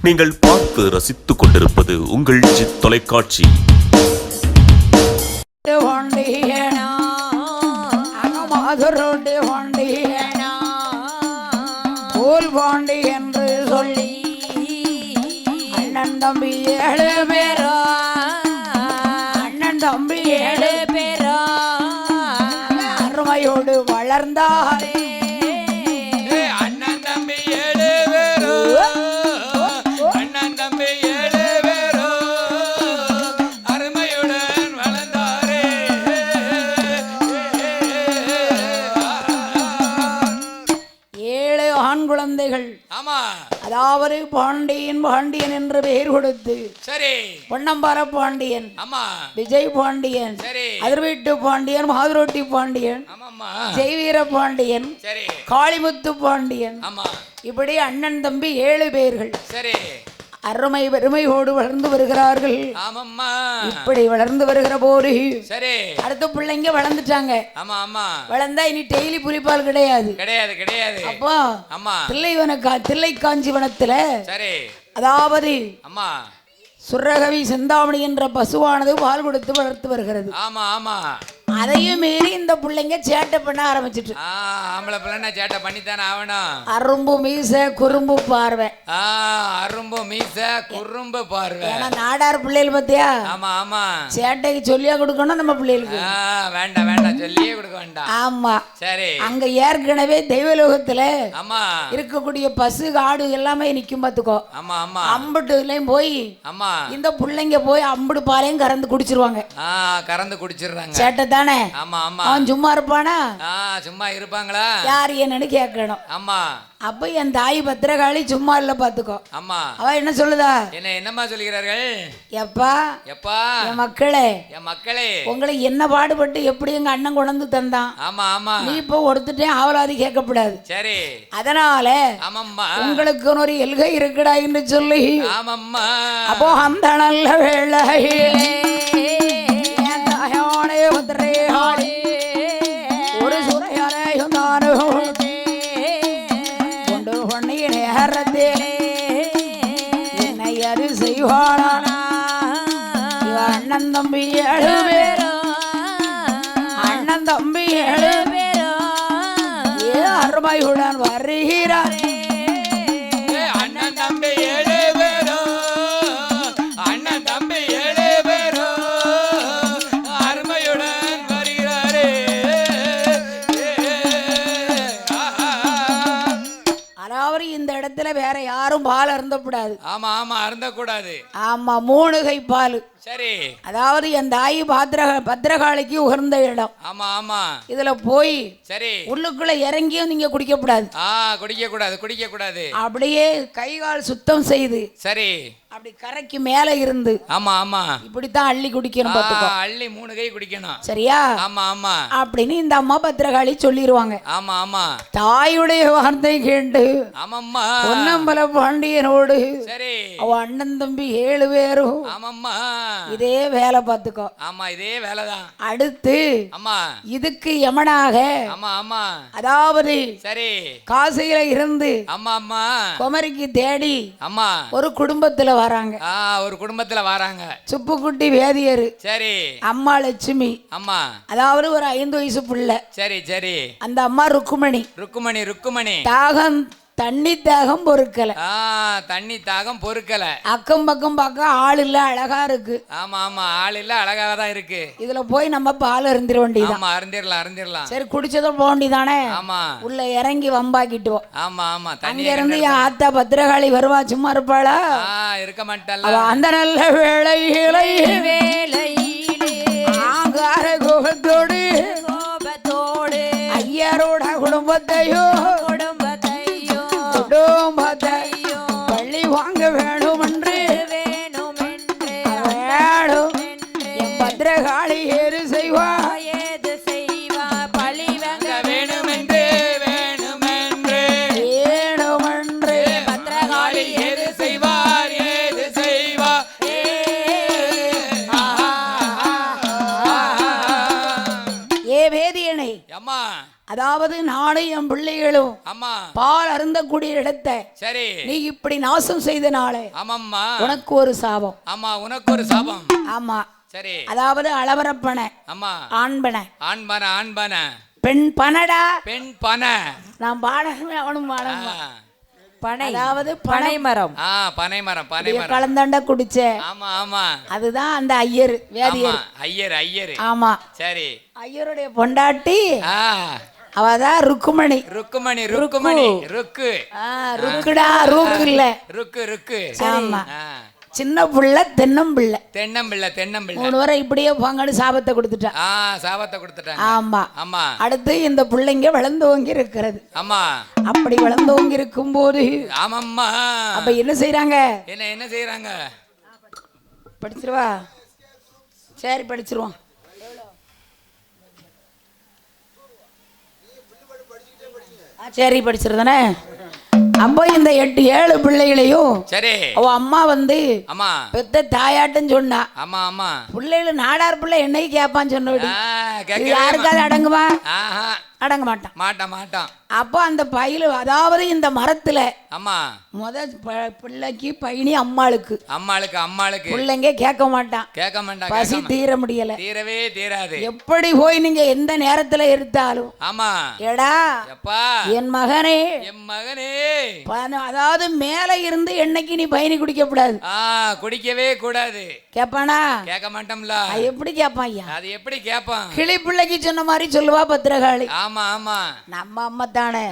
நீங்கள் பார்த்து ரசித்துக் கொண்டிருப்பது உங்கள் ஜித் தொலைக்காட்சி. பாண்டி என்று சொல்லி அண்ணன் தம்பி 7 பேரோ, அண்ணன் தம்பி 7 பேரோ அருமையோடு வளர்ந்தாரே. அண்ணன் தம்பி 7 பேரோ, அண்ணன் தம்பி 7 பேரோ அருமையுடன் வளர்ந்தாரே. 7 ஆண் குழந்தைகள். ஆமா, அதாவது பாண்டியன் என்று பெயர் கொடுத்து சரி பொன்னம்பல பாண்டியன், ஆமா விஜய் பாண்டியன், சரி அதிர்வீட்டு பாண்டியன், மாதுரோட்டி பாண்டியன், ஆமாம்மா ஜெய்வீர பாண்டியன், சரி காளிமுத்து பாண்டியன், ஆமா இப்படி அண்ணன் தம்பி 7 பேர்கள் சரி அருமை பெருமையோடு வளர்ந்து வருகிறார்கள். ஆமாம்மா இப்படி வளர்ந்து வருகிற போது சரி அடுத்த பிள்ளைங்க வளர்ந்துட்டாங்க. ஆமா ஆமா வளர்ந்தா இனி டெய்லி புலிப்பால் கிடையாது. கிடையாது கிடையாது. அப்போ ஆமா தில்லைக்காஞ்சிவனத்துல சரி அதாவது அம்மா சுரகவி சிந்தாமணி என்ற பசுவானது பால் கொடுத்து வளர்த்து வருகிறது. ஆமா ஆமா அதையும் மீறி இந்த பிள்ளைங்க சேட்டை பண்ண ஆரம்பிச்சிட்டு. ஆம்பளை பிள்ளைன்னா சேட்டை பண்ணித்தானே ஆகணும். அரும்பு மீச குறும்பு பார்வை. அரும்பு மீச குறும்பு பார்வை. ஏன்னா நாடார் பிள்ளைகள் பத்தியா. ஆமா ஆமா சேட்டைக்கு சொல்லியா கொடுக்கணும் நம்ம பிள்ளைகளுக்கு. வேண்டாம் வேண்டாம் சொல்லியே கொடுக்க வேண்டாம். ஆமா சரி அங்க ஏற்கனவே தெய்வலோகத்துல ஆமா இருக்கக்கூடிய பசு காடு எல்லாமே நிக்கும் பாத்துக்கோ. ஆமா ஆமா அம்புட்டுலயும் போய் ஆமா இந்த பிள்ளைங்க போய் அம்புடு பாலையும் கறந்து குடிச்சிருவாங்க. கறந்து குடிச்சிடுறாங்க. சேட்டை தானே. ஆமா ஆமா அவன் சும்மா இருப்பானா? சும்மா இருப்பாங்களா? யார் என்னன்னு கேட்கணும். ஆமா அப்ப என் தாய் பத்திரகாளி சும்மா இல்ல பாத்துக்கோ. ஆமா அவ என்ன சொல்லுதா? என்னம்மா சொல்லுகிறார்கள்? எப்பா எப்பா என் மக்களே, என் மக்களே உங்களை என்ன பாடுபட்டு எப்படி எங்க அண்ணன் கொண்டு தந்தான். ஆமா ஆமா நீ இப்ப ஒருத்தட்டே ஆவலாதி கேட்கப்படாது. சரி அதனால ஆமாம்மா உங்களுக்கு ஒரு எல்கை இருக்குடா என்று சொல்லி ஆமாம்மா அப்போ அந்த நல்ல வேளையிலே என் தாயோனே பத்திரகாளி ஒரு சுரையாரையும் தானும் கொண்டு கொண்டே நேரத்திலே என்னை அரு செய்வானா. அண்ணன் தம்பி 7 பேரோ, அண்ணன் தம்பி 7 பேரோ அருமையுடன் வருகிறார். அண்ணன் தம்பி 7 பேரோ, அண்ணன் தம்பி 7 பேரோ அருமையுடன் வருகிறாரே. அதாவது இந்த இடத்துல வேற யாரும் பால் அருந்தக்கூடாது. ஆமா ஆமா அருந்தக்கூடாது. ஆமா 3 கை பால். சரி அதாவது என் தாய் பத்திரகாளிக்கு உகர்ந்த இடம். ஆமா ஆமா இதுல போய் சரி உள்ளுக்குள்ள இறங்கியும் நீங்க குடிக்க கூடாது. குடிக்க கூடாது குடிக்க கூடாது. அப்படியே கை கால் சுத்தம் செய்து சரி அப்படி கரைக்கு மேல இருந்து ஆமா ஆமா இப்படித்தான் அள்ளி குடிக்கணும் பாத்துக்கோ. அள்ளி 3 கை குடிக்கணும். சரியா? ஆமா ஆமா அப்படின்னு இந்த அம்மா பத்திரகாளி சொல்லிடுவாங்க. ஆமா ஆமா தாயுடைய வார்த்தை கேட்டு ஆமாம்மா பொன்னம்பல பாண்டியனோடு சரி அவ அண்ணன் தம்பி 7 பேரும் ஆமாம்மா இதே வேலை பார்த்துக்கோ. ஆமா இதே வேலைதான். அடுத்து ஆமா இதுக்கு யமனாக ஆமா ஆமா அதாவது சரி காசியில இருந்து ஆமா ஆமா குமரிக்கு தேடி ஆமா ஒரு குடும்பத்துல வராங்க. ஒரு குடும்பத்துல வராங்க. சுப்புக்குட்டி வேதியரு, சரி அம்மா லட்சுமி, அம்மா அதாவது ஒரு 5 வயசு பிள்ளை. சரி சரி அந்த அம்மா ருக்குமணி. ருக்குமணி தாகம் தண்ணி தாகம் பொறுக்கல. தண்ணி தாகம் பொறுக்கல. அக்கம் பக்கம் பார்க்க ஆள் இல்ல, அழகா இருக்கு. ஆமா ஆமா ஆள் இல்ல, அழகாக தான் இருக்கு. இதுல போய் நம்ம பால் அருந்திர வேண்டியது. ஆமா அருந்திரலாம். சரி குடிச்சதும் போக வேண்டியதானே. ஆமா உள்ள இறங்கி வம்பாக்கிட்டுவோம். ஆமா ஆமா அங்க இருந்து என் ஆத்தா பத்திரகாளி வருவா. சும்மா இருப்பாளா? இருக்க மாட்டாள. அந்த நல்ல வேளையிலே ஆங்கார கோபத்தோடு ஐயரோட குடும்பத்தையோ பள்ளி வாங்க வேணும் என்று என் பத்திரகாளி ஏறு செய்வா. பழி வாங்க வேணும் என்று பத்திரகாளி ஏது செய்வார். ஏ வேதியனை அம்மா அதாவது நானும் என் பிள்ளைகளும் ஆமா பால் அருந்தக்கூடிய இடத்தை சரி நீ இப்படி நாசம் செய்தனாலே ஆமாம்மா உனக்கு ஒரு சாபம். ஆமா உனக்கு ஒரு சாபம். ஆமா சரி அதாவது அளவரப்பனை ஆமா ஆண்பனை ஆண்பன ஆண்பன பெண் பனடா பெண் பன நான் பாடகமே அவனும் பாடகமா பனை அதாவது பனை மரம் பனை மரம் பனை மரம் கலந்தாண்ட குடிச்ச ஆமா ஆமா அதுதான் அந்த ஐயர் ஆமா வேதியர். ஐயர் ஐயர் ஆமா சரி ஐயருடைய பொண்டாட்டி ஆ அவதான் ருக்குமணி. ருக்குமணி ருக்குமணி ருக்கு ருக்குடா ரூக்கு இல்ல ருக்கு ருக்கு ஆமா சின்ன பிள்ளை தென்னம்பிள்ளை தென்னம்பிள்ளை தென்னம்பிள்ளை 3 வரை இப்படியே போங்கன்னு சாபத்தை கொடுத்துட்டா. சாபத்தை கொடுத்துட்டாங்க. ஆமா ஆமா அடுத்து இந்த பிள்ளைங்க வளர்ந்தோங்கி இருக்கிறது. ஆமா அப்படி வளர்ந்தோங்கி இருக்கும் போது ஆமாம்மா அப்ப என்ன செய்யறாங்க என்ன செய்யறாங்க படிச்சிருவா சரி படிச்சிருவோம். சரி படிச்சிருதானே. அப்போ இந்த 8-7 பிள்ளைகளையும் சரி அவ அம்மா வந்து ஆமா பெத்த தாயாட்டும் சொன்னா. ஆமா ஆமா பிள்ளைகள் நாடார் பிள்ளை என்னைக்கு கேட்பான்னு சொன்னபடி கேட்கவே யாருக்காவது அடங்குமா? ஆஹா அடங்க மாட்டான். மாட்டான் மாட்டான். அப்போ அந்த பையில அதாவது இந்த மரத்துல ஆமா பிள்ளைக்கு பையனி அம்மாளுக்கு அம்மாளுக்கு பிள்ளைங்க கேட்க மாட்டான். கேட்க மாட்டான். பசி தீர முடியல. தீரவே தீராது. எப்படி போய் நீங்க எந்த நேரத்துல எடுத்தாலும் ஆமா எடா எப்பா என் மகனே என் மகனே அதாவது மேல இருந்து என்னைக்கு நீ பையனி குடிக்க கூடாது. குடிக்கவே கூடாது. கேப்பானா? கேட்க மாட்டோம்ல. எப்படி கேப்பான் ஐயா? அது எப்படி கேப்பான்? கிளி பிள்ளைக்கு சொன்ன மாதிரி சொல்லுவா பத்திரகாளி. ஆமா ஆமா நம்ம அம்மா தானே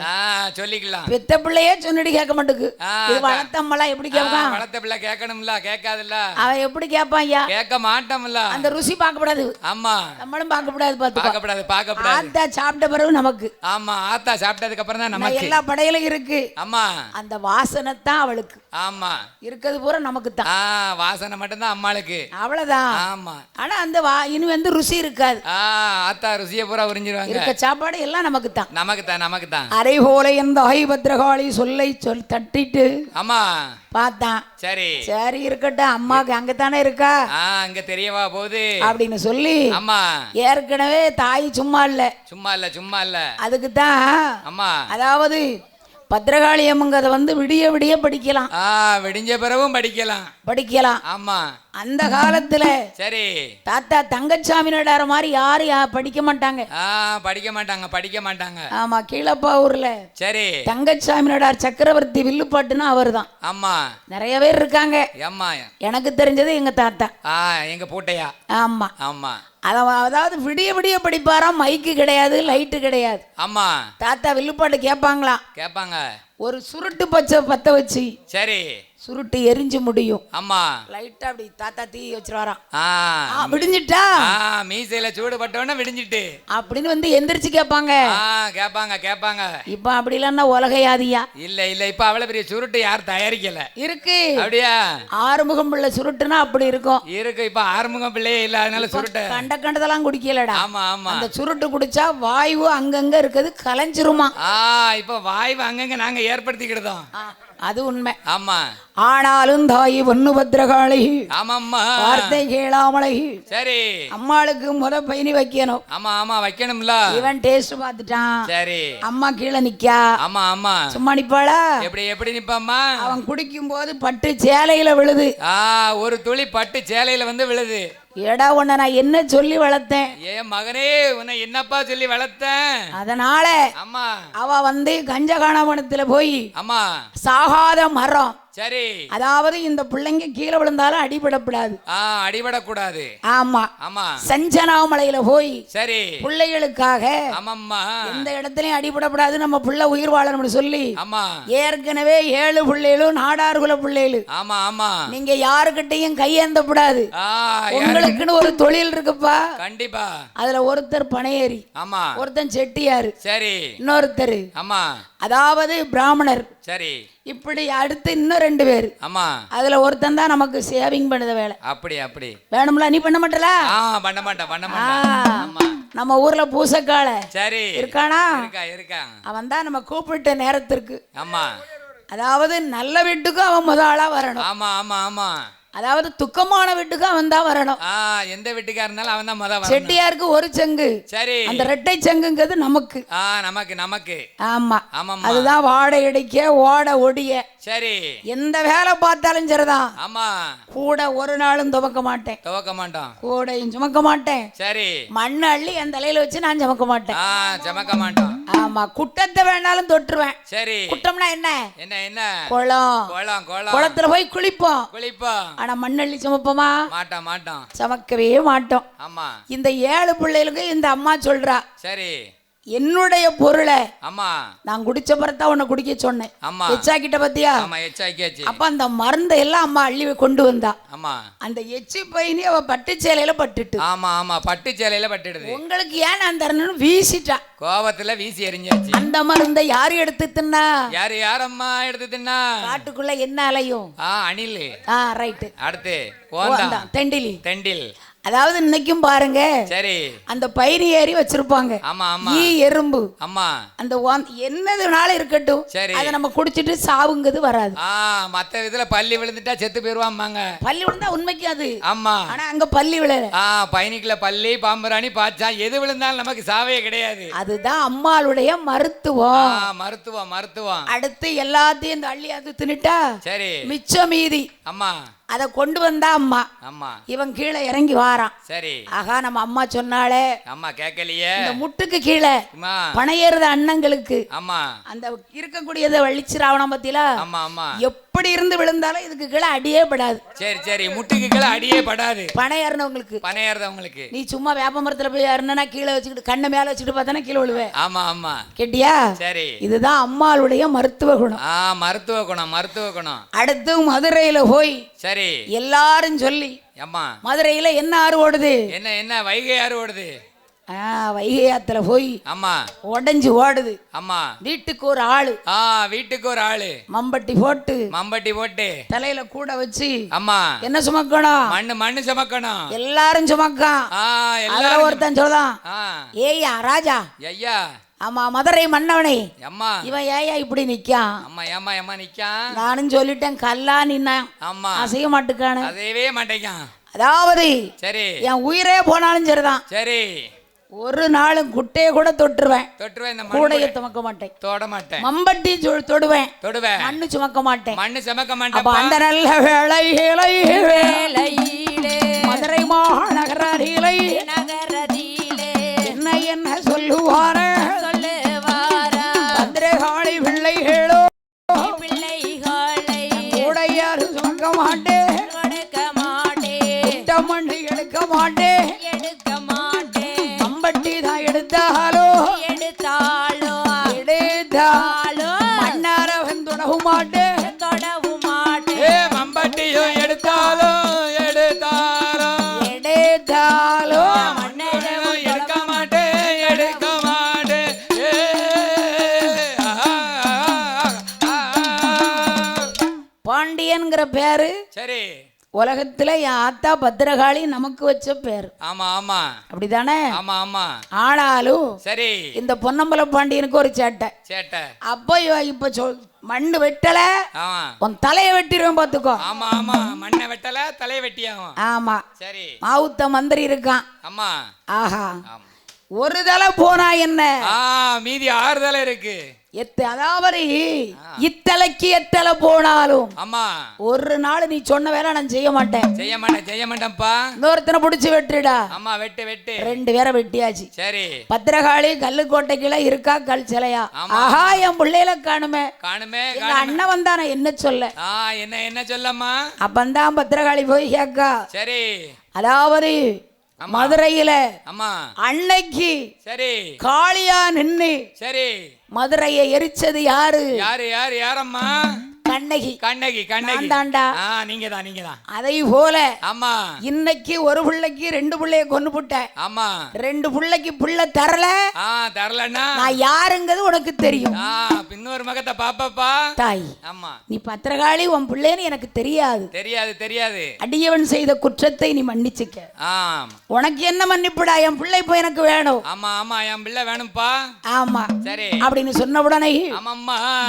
சொல்லிக்கலாம். பெத்த பிள்ளையே சொன்னடி கேட்க மாட்டுக்கு. வளர்த்த அம்மா எப்படி கேட்பான்? வளர்த்த பிள்ளை கேட்கணும்ல கேட்காதுல்ல. அவன் எப்படி கேட்பான் ஐயா? கேட்க மாட்டோம்ல. அந்த ருசி பார்க்க கூடாது. ஆமா நம்மளும் பார்க்க கூடாது. பார்க்க கூடாது. ஆத்தா சாப்பிட்ட பிறகு நமக்கு. ஆமா ஆத்தா சாப்பிட்டதுக்கு அப்புறம் தான் நமக்கு. எல்லா படையிலும் இருக்கு. ஆமா அந்த வாசனை தான் அவளுக்கு. ஆமா இருக்கிறது பூரா நமக்கு தான். வாசனை மட்டும் தான் அம்மாளுக்கு. அவ்வளவுதான். ஆமா ஆனா அந்த இனி வந்து ருசி இருக்காது. ஆத்தா ருசியை பூரா உறிஞ்சிருவாங்க. இருக்க சாப்பாடு எல்லாம் நமக்கு தான். நமக்கு தான். அரை போல இந்த பத்திரகாளி சொல்லை தட்டிட்டு ஆமா பார்த்தான். சரி சரி இருக்கட்டும் அம்மாக்கு அங்கத்தானே இருக்கா அங்க தெரியவா போகுது அப்படின்னு சொல்லி ஆமா ஏற்கனவே தாய் சும்மா இல்ல அதுக்கு தான். ஆமா அதாவது பத்திரகாளி அம்மங்கதை வந்து விடிய விடிய படிக்கலாம். விடிஞ்ச பிறகும் படிக்கலாம். ஆமா அந்த காலத்துல சரி தாத்தா தங்கச்சாமி நடார மாதிரி யாரும் படிக்க மாட்டாங்க. படிக்க மாட்டாங்க. ஆமா கீழப்பா ஊர்ல சரி தங்கச்சாமி நடார் சக்கரவர்த்தி வில்லுப்பாட்டுன்னா அவர் தான். ஆமா நிறைய பேர் இருக்காங்க. ஆமா எனக்கு தெரிஞ்சது எங்க தாத்தா. எங்க பூட்டையா. ஆமா ஆமா அதாவது விடிய விடிய படிப்பாராம். மைக்கு கிடையாது, லைட்டு கிடையாது. ஆமா தாத்தா வில்லுப்பாட்டு கேட்பாங்க. ஒரு சுருட்டு பத்த வச்சு சரி சுருட்டு எரிஞ்சு முடியும். ஆமா லைட்டா அப்படி தாத்தா தீ வச்சிருவாராம். விடிஞ்சிட்டா மீசையில சூடு பட்டவன விடிஞ்சிட்டு அப்படின்னு வந்து எந்திரிச்சு கேட்பாங்க. இப்ப அப்படி இல்லன்னா உலகையாதியா இல்ல இப்ப அவ்வளவு பெரிய சுருட்டு யார் தயாரிக்கல இருக்கு. அப்படியா? ஆறுமுகம் பிள்ளை சுருட்டுனா அப்படி இருக்கும். இப்ப ஆறுமுகம் பிள்ளையே இல்ல, அதனால சுருட்டு கண்டதெல்லாம் குடிக்கலடா. ஆமா அந்த சுருட்டு குடிச்சா வாயு அங்கங்க இருக்குது கலைஞ்சிருமா. இப்ப வாயு அங்கங்க நாங்க ஏற்படுத்திக்கிட்டோம். அது உண்மை. ஆமா ஆனாலும் தாயி பொண்ணு பத்திரகாளி வார்த்தை கேளாமலை சரி அம்மாளுக்கு பையனி வைக்கணும். ஆமா வைக்கணும்ல. இவன் டேஸ்ட் பார்த்துட்டான். சரி அம்மா கீழே நிக்கா. ஆமா சும்மா நிப்பாளா? எப்படி நிப்பாம்மா? அவன் குடிக்கும் போது பட்டு சேலையில விழுது. ஒரு துளி பட்டு சேலையில வந்து விழுது. ஏடா உன்னை நான் என்ன சொல்லி வளர்த்தேன்? ஏன் மகனே உன்னை என்னப்பா சொல்லி வளர்த்தேன்? அதனால அம்மா அவ வந்து கஞ்சகாணவனத்துல போய் அம்மா சாகாத மரம் சரி அதாவது இந்த பிள்ளைங்க கீழே விழுந்தாலும் அடிபடக்கூடாது. அடிபடக்கூடாது. ஆமா ஆமா சஞ்சனாமலையில போய் சரி பிள்ளைகளுக்காக ஆமாம்மா எந்த இடத்துலயும் அடிபடக்கூடாது, நம்ம பிள்ளை உயிர் வாழணும்னு சொல்லி ஆமா ஏற்கனவே 7 பிள்ளைகளும் நாடார்குல பிள்ளைகள். ஆமா நீங்க யாருக்கிட்டையும் கையேந்தப்படாது. உங்களுக்குன்னு ஒரு தொழில் இருக்குப்பா. கண்டிப்பா. அதுல ஒருத்தர் பனையேறி, ஆமா ஒருத்தன் செட்டியாரு, சரி இன்னொருத்தர் ஆமா அதாவது பிராமணர். சரி இப்படி அடுத்து இன்னும் 2 பேர். ஆமா அதுல ஒருத்தன் தான் நமக்கு சேவிங் பண்ணுத வேலை. அப்படி வேணும்ல? நீ பண்ண மாட்டல? பண்ண மாட்டேன். நம்ம ஊர்ல பூசக்கால சரி இருக்கானா? இருக்கா. அவன் தான் நம்ம கூப்பிட்ட நேரத்திற்கு. ஆமா அதாவது நல்ல வீட்டுக்கு அவன் முதலா வரணும். ஆமா அதாவது துக்கமான வீட்டுக்கு அவன் தான் வரணும். எந்த வீட்டுக்கா இருந்தாலும் அவன் தான் முத வரணும். செட்டியாருக்கு ஒரு சங்கு, சரி, அந்த ரெட்டை சங்குங்கிறது நமக்கு. நமக்கு நமக்கு. ஆமா ஆமா, அதுதான் வாடை அடிக்க ஓட ஒடிய. சரி, எந்த வேலை பார்த்தாலும் சரிதான். ஆமா, கூட ஒரு நாளும் துவக்க மாட்டேன். துவக்க மாட்டோம், கூடையும் சுமக்க மாட்டேன். சரி, மண்ணு அள்ளி என் தலையில வச்சு நான் சுமக்க மாட்டேன். சுமக்க மாட்டோம். ஆமா, குட்டத்தை வேணாலும் தொட்டுருவேன். சரி, குட்டம்னா என்ன என்ன என்ன? குளம். குளம் குளம், குளத்துல போய் குளிப்போம். குளிப்போம். ஆனா மண்ணள்ளி சுமப்போமா? மாட்டோம் மாட்டோம், சுமக்கவே மாட்டோம். ஆமா, இந்த 7 பிள்ளைகளுக்கு இந்த அம்மா சொல்றா, சரி, என்னுடைய பொருளை அம்மா நான் குடிச்ச பிறத்தா உன்னை குடிக்க சொன்னேன். அம்மா எச்சாக்கிட்ட பத்தியா? ஆமா, எச்சாக்கியாச்சு. அப்ப அந்த மருந்தை எல்லாம் அம்மா அள்ளி கொண்டு வந்தா. ஆமா, அந்த எச்சி பையனே அவ பட்டு சேலையில பட்டுட்டு. ஆமா ஆமா, பட்டு சேலையில பட்டுடுது. உங்களுக்கு ஏன் நான் தரணும்னு வீசிட்டா, கோவத்துல வீசி எறிஞ்சாச்சு. அந்த மருந்தை யாரு எடுத்து தின்னா? யாரு யாரம்மா எடுத்து தின்னா? காட்டுக்குள்ள என்ன அலையும்? அணில். ரைட். அடுத்து தெண்டில். தெண்டில். அதாவது இன்னைக்கும் பாருங்க, சரி, அந்த பயிர் ஏறி வச்சிருப்பாங்க. ஆமா ஆமா, ஈ எறும்பு. ஆமா, அந்த என்னதுனால இருக்கட்டும், சரி, அதை நம்ம குடிச்சிட்டு சாவுங்கிறது வராது. மத்த இதுல பள்ளி விழுந்துட்டா செத்து போயிருவாங்க. பள்ளி விழுந்தா உண்மைக்கு அது. ஆமா, ஆனா அங்க பள்ளி விழல. பயணிக்கல பள்ளி பாம்பராணி பாச்சா எது விழுந்தாலும் நமக்கு சாவே கிடையாது. அதுதான் அம்மாளுடைய மருத்துவம். மருத்துவம் மருத்துவம். அடுத்து எல்லாத்தையும் இந்த அள்ளி அது தின்னுட்டா, சரி, மிச்ச மீதி. ஆமா, அத கொண்டு வந்தா அம்மா. ஆமா, இவன் கீழே இறங்கி வாரான். சரி, ஆகா நம்ம அம்மா சொன்னாலே, அம்மா கேட்கலையே, இந்த முட்டுக்கு கீழே பணையேறுத அண்ணங்களுக்கு. ஆமா, அந்த இருக்கக்கூடியதை வலிச்சிராவணம் பத்தில. ஆமா ஆமா, எப்படி இருந்து விழுந்தாலும் இதுக்கு கீழே அடியே படாது. சரி சரி, முட்டுக்கு கீழே அடியே படாது. பணையேறினவங்களுக்கு. பணையேறவங்களுக்கு நீ சும்மா வேப்ப மரத்துல போய் ஏறினா கீழே வச்சுக்கிட்டு கண்ணை மேல வச்சுக்கிட்டு பார்த்தானே கீழே விழுவேன். ஆமா ஆமா, கேட்டியா? சரி, இதுதான் அம்மாளுடைய மருத்துவ குணம். மருத்துவ குணம் மருத்துவ குணம். அடுத்து மதுரையில போய், சரி, எல்லாரும் சொல்லி, அம்மா மதுரையில என்ன ஆறு ஓடுது? என்ன என்ன? வைகை ஆறு ஓடுது. வைகை ஆத்துல போய், அம்மா உடஞ்சு ஓடுது. அம்மா வீட்டுக்கு ஒரு ஆளு. வீட்டுக்கு ஒரு ஆளு மம்பட்டி போட்டு தலையில கூட வச்சு, அம்மா என்ன சுமக்கணும்? மண்ணு மண்ணு சுமக்கணும். எல்லாரும் சுமக்கான். எல்லாரும் ஒருத்தன் சொல்றான், ஏய்யா ராஜா, ஐயா, ஆமா மதுரை மன்னவனே, அம்மா இவன் ஏயா இப்படி நிக்கான்? அம்மா ஏமா ஏமா நிக்கான்? நானும் சொல்லிட்டேன் கல்லா நின்னா. ஆமா, அசைய மாட்டுக்கான, அசையவே மாட்டேங்கான். அதாவது சரி, என் உயிரே போனாலும் சரிதான், சரி, ஒரு நாளும் குட்டையை கூட தொட்டுருவேன். கூடைய சுமக்க மாட்டேன். தொட மாட்டேன். மம்பட்டி தொடுவேன். மண்ணு சுமக்க மாட்டேன். மண்ணு சுமக்க மாட்டேன். அந்த நல்ல வேளையிலே மதுரை மாநகரிலே என்ன என்ன சொல்லுவார பத்திரகாளி பிள்ளைகளோ, கூடையாரு சுமக்க மாட்டேன். மண்ணு எடுக்க மாட்டேன். எடுத்தாலோ மன்னார தொடவு மாட்டேன். மம்பட்டியும் எடுத்தாலோ எடுக்க மாட்டேன். எடுக்க மாட்டேன். பாண்டியன்கிற பேரு, சரி, உலகத்துல என் ஆத்தா பத்திரகாளி நமக்கு வச்ச பேர். ஆமா ஆமா, அப்படிதானே? ஆமா ஆமா. ஆனாலும் சரி, இந்த பொன்னம்பல பாண்டியனுக்கு ஒரு சேட்டை. அப்ப இப்ப மண்ணு வெட்டல, உன் தலைய வெட்டிடுவேன் பாத்துக்கோ. ஆமா ஆமா, மண்ணை வெட்டல தலைய வெட்டியாகும். ஆமா, சரி, மாவுத்த மந்திரி இருக்கான். ஆமா, ஆஹா, ஒரு தலை போனா என்ன, மீதி 6 தலை இருக்கு. அதாவது இத்தலைக்கு எத்தலை போனாலும், ஆமா, ஒரு நாள் நீ சொன்ன வேலை நான் செய்ய மாட்டேன்ப்பா. இன்னொருத்தனை புடிச்சு வெட்டுடா. ஆமா, வெட்டு 2 பேரை வெட்டியாச்சு. சரி, பத்திரகாளி கல்லுக்கோட்டைக்குள்ள இருக்கா கல் சிலையா? ஆஹா, என் பிள்ளையில காணுமே. அண்ணன் வந்தான என்ன சொல்ல? என்ன சொல்லம்மா? அப்பந்தான் பத்திரகாளி போய் கேக்கா. சரி, அதாவது மதுரையில அன்னைக்கு, சரி, காளியா நின்னு, சரி, மதுரையை எரிச்சது யாரு? யாரம்மா? கண்ணகி தாண்டா. நீங்க தான். அதை போல, ஆமா, இன்னைக்கு ஒரு பிள்ளைக்கு 2 பிள்ளைய கொன்னு போட்டேன். ஆமா, 2 பிள்ளைக்கு பிள்ளை தரலன்னா நான் யாருங்கிறது உனக்கு தெரியும். இன்னொரு மகத்தை பாப்பாப்பா தாய். ஆமா, நீ பத்திரகாளி உன் பிள்ளைன்னு எனக்கு தெரியாது. அடியவன் செய்த குற்றத்தை நீ மன்னிச்சுக்க. உனக்கு என்ன மன்னிப்புடா? என் பிள்ளை இப்போ எனக்கு வேணும். ஆமா, என் பிள்ளை வேணும்பா. ஆமா, சரி, அப்படின்னு சொன்ன உடனே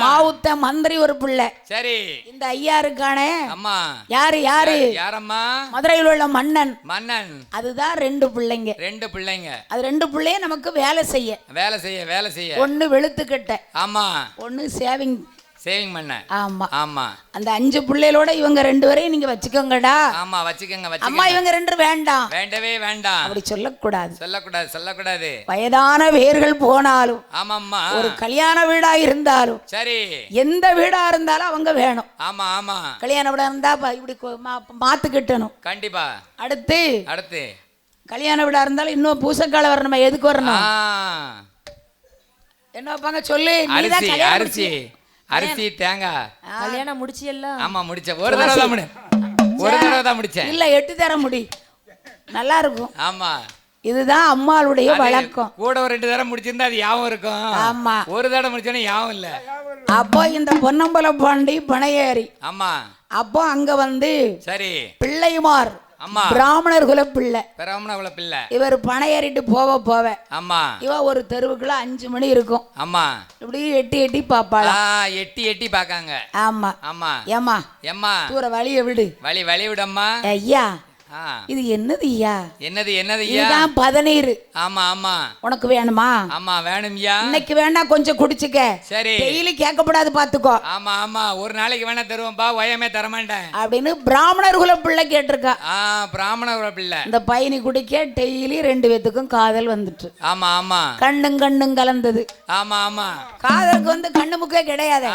மாவுத்த மந்திரி ஒரு பிள்ளை, சரி. இந்த ஐயா இருக்கானே அம்மா. யாரு யாரு? யாரம்மா? மதுரையில் உள்ள மன்னன். மன்னன். அதுதான் 2 பிள்ளைங்க. 2 பிள்ளைங்க. அது 2 பிள்ளைய நமக்கு வேலை செய்ய. வேலை செய்ய. ஒன்னு வெளுத்துக்கட்ட. ஆமா. ஒன்னு சேவிங் பண்ண. ஆமா ஆமா. அந்த 5 பிள்ளைகளோட இவங்க 2 பேரையும் நீங்க வச்சுக்கோங்கடா. ஆமா வச்சுக்கோங்க. அம்மா இவங்க 2 வேண்டாம். வேண்டவே வேண்டாம். அப்படி சொல்லக்கூடாது. வயதான வேர்கள் போனாலும் ஆமாம்மா ஒரு கல்யாண வீடா இருந்தாலும் சரி, எந்த வீடா இருந்தாலும் அவங்க வேணும். ஆமா ஆமா. கல்யாண வீடா இருந்தா இப்படி மாத்துக்கிட்டணும். கண்டிப்பா. அடுத்து கல்யாண வீடா இருந்தாலும் இன்னும் பூசக்கால வரணுமா? எதுக்கு வரணும்? என்ன வைப்பாங்க சொல்லு. அரிசி தேங்காய். கல்யாணம் முடிச்சியல்ல? ஆமா முடிச்ச. ஒரு தடவை தான் முடிச்சேன். இல்ல 8 தர முடி நல்லா இருக்கும். ஆமா இதுதான் அம்மாளுடைய வழக்கம். கூட ஒரு 2 தடவை முடிச்சிருந்தா அது யாவும் இருக்கும். ஆமா ஒரு தடவை முடிச்சோன்னா யாவும் இல்ல. அப்போ இந்த பொன்னம்பல பாண்டி பனையேறி. ஆமா. அப்போ அங்க வந்து சரி பிள்ளைமார். ஆமா. பிராமணர் குல பிள்ளை. இவர் பனை ஏறிட்டு போவ ஆமா இவ ஒரு தெருவுக்குள்ள 5 மணி இருக்கும். ஆமா. இப்படி எட்டி பாப்பாளா. எட்டி பாக்காங்க. ஆமா ஆமா. ஏமா தூர வழிய விடு. வழி விடம்மா. ஐயா இது என்னது ஐயா? என்னது ஐயா? இதுதான் பதநீர். ஆமா ஆமா. உனக்கு வேணுமா? ஆமா வேணும் ஐயா. இன்னைக்கு வேணா கொஞ்சம் குடிச்சுக்க. சரி. டெய்லி கேட்கப்படாது பாத்துக்கோ. ஆமா ஆமா. ஒரு நாளைக்கு வேணா தருவோம்பா, வயமே தர மாட்டேன் அப்படின்னு பிராமணர் குல பிள்ளை கேட்டிருக்கா. பிராமணர் குல பிள்ளை. இந்த பையனி குடிக்க டெய்லி 2 பேத்துக்கும் காதல் வந்துட்டு. ஆமா ஆமா. கண்ணும் கலந்தது. ஆமா ஆமா. காதலுக்கு வந்து கண்ணு முக்கே கிடையாது.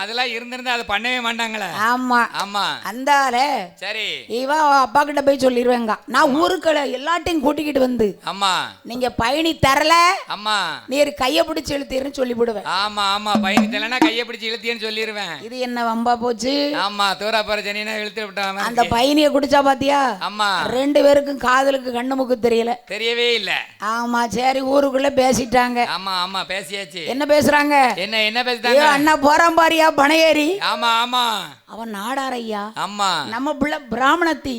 அதெல்லாம் இருந்திருந்தா அது பண்ணவே மாட்டாங்களே. ஆமா ஆமா. அந்தால சரி இவ அப்பா கிட்ட போய் சொல்லிடுவேங்க. நான் ஊருக்குள்ள எல்லாத்தையும் கூட்டிக்கிட்டு வந்து அம்மா நீங்க பயணி தரல அம்மா நீர் கைய பிடிச்சு இழுத்தீர்னு சொல்லிவிடுவேன். ஆமா ஆமா. பயணி தரலனா கைய பிடிச்சு இழுத்தீன்னு சொல்லிடுவேன். இது என்ன வம்பா போச்சு? ஆமா தூரா போற ஜனினா இழுத்து விட்டாங்க. அந்த பயணியை குடிச்சா பாத்தியா? அம்மா 2 பேருக்கும் காதலுக்கு கண்ணு முக்கு தெரியவே இல்ல. ஆமா சரி ஊருக்குள்ள பேசிட்டாங்க. ஆமா ஆமா பேசியாச்சு. என்ன பேசுறாங்க? என்ன பேசுறாங்க? அண்ணா போறான் பாரியா பனையேறி. ஆமா ஆமா. அவன் நாடாரையா. ஆமா. நம்ம பிள்ளை பிராமணத்தி.